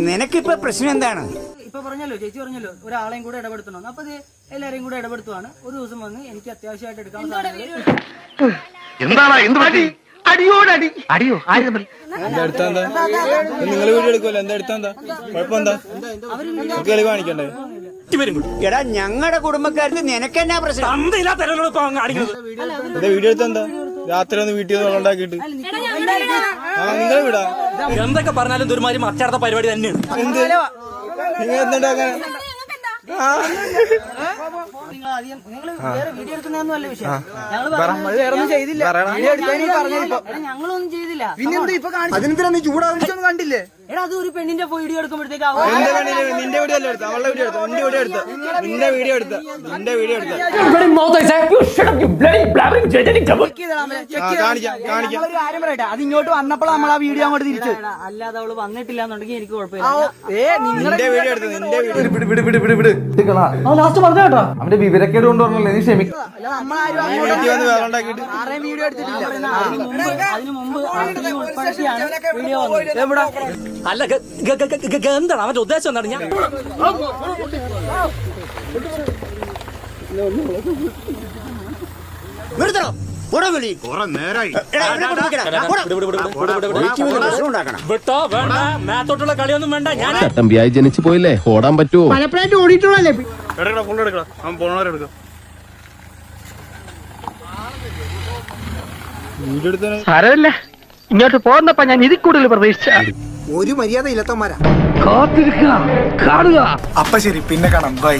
നിനക്കിപ്പോ പ്രശ്നം എന്താണ്? ഇപ്പൊ പറഞ്ഞല്ലോ, ചേച്ചി പറഞ്ഞല്ലോ ഒരാളെയും കൂടെ ഇടപെടുത്തണം. അപ്പൊ എല്ലാരെയും കൂടെ ഇടപെടുത്തുവാണ്. ഒരു ദിവസം വന്ന് എനിക്ക് അത്യാവശ്യമായിട്ട് എടുക്കാൻ നിങ്ങൾ വീഡിയോ എടുക്കുമല്ലോ, എന്താ എടുത്താ കുഴപ്പമെന്താ? കളി കാണിക്കണ്ടേ? എടാ ഞങ്ങളുടെ കുടുംബക്കാർക്ക് നിനക്കെന്നാ പ്രശ്നം? വീഡിയോ എടുത്താ രാത്രി ഒന്ന് വീട്ടിൽ നിന്ന് ഉണ്ടാക്കിയിട്ട് നിങ്ങൾ വിടാ. എന്തൊക്കെ പറഞ്ഞാലും ഒരുമാതിരി മറ്റടുത്ത പരിപാടി തന്നെയാണ്. എന്ത് നിങ്ങൾ എന്തുണ്ടാക്കാൻ വീഡിയോ എടുക്കുന്നതൊന്നുമല്ല വിഷയം. ഞങ്ങളൊന്നും ചെയ്തില്ല. അതിനെന്തിനാ നീ ചൂടാവിച്ചൊന്നും കണ്ടില്ലേ? എടാ അത് ഒരു പെണ്ണിന്റെ വീഡിയോ എടുക്കുമ്പോഴത്തേക്ക് എന്റെ കണ്ണില് നിന്റെ വീഡിയോ അല്ല എടുത്ത, അവളുടെ വീഡിയോ എടുത്ത, നിന്റെ വീഡിയോ എടുത്ത, നിന്റെ വീഡിയോ എടുത്ത, നിന്റെ വീഡിയോ എടുത്ത. കാണിക്കാം. അത് ഇങ്ങോട്ട് വന്നപ്പോൾ നമ്മൾ ആ വീഡിയോ അങ്ങോട്ട് തിരിച്ചു. അല്ലാതെ അവള് വന്നിട്ടില്ല എന്നുണ്ടെങ്കിൽ എനിക്ക് കുഴപ്പമില്ല. നിന്റെ വീഡിയോ എടുത്ത, നിന്റെ വീഡിയോ ലാസ്റ്റ് പറഞ്ഞ കേട്ടോ അവന്റെ വിവരക്കേട് കൊണ്ട് പറഞ്ഞല്ലേ, നീ ക്ഷമിക്കും. വീട്ടിൽ വന്ന് വേറെ ഉണ്ടാക്കിയിട്ട് വീഡിയോ എടുത്തിട്ടില്ല. അതിനു മുമ്പ് ഉൾപ്പെടുത്തിയാണ് വീഡിയോ വന്നത്. എവിടെ അല്ല എന്താണ് അവന്റെ ഉദ്ദേശം? എന്താണ്? ഞാൻ നിർത്തണം. വിട്ടോ വേണ്ട, മേത്തോട്ടുള്ള കളിയൊന്നും വേണ്ട. ഞാൻ ചട്ടമ്പിയായി ജനിച്ചു പോയില്ലേ, ഓടാൻ പറ്റുമോ? പലപ്പോഴായിട്ട് ഓടിയിട്ടുള്ളല്ലേ. സാരമില്ല, ഇങ്ങോട്ട് പോകുന്നപ്പ ഞാൻ ഇതിൽ കൂടുതൽ പ്രതീക്ഷിച്ച. ഒരു മര്യാദ ഇല്ലാത്തമാരാ. കാത്തിരിക്കുക, കാണുക. അപ്പ ശരി, പിന്നെ കാണാം. ബൈ.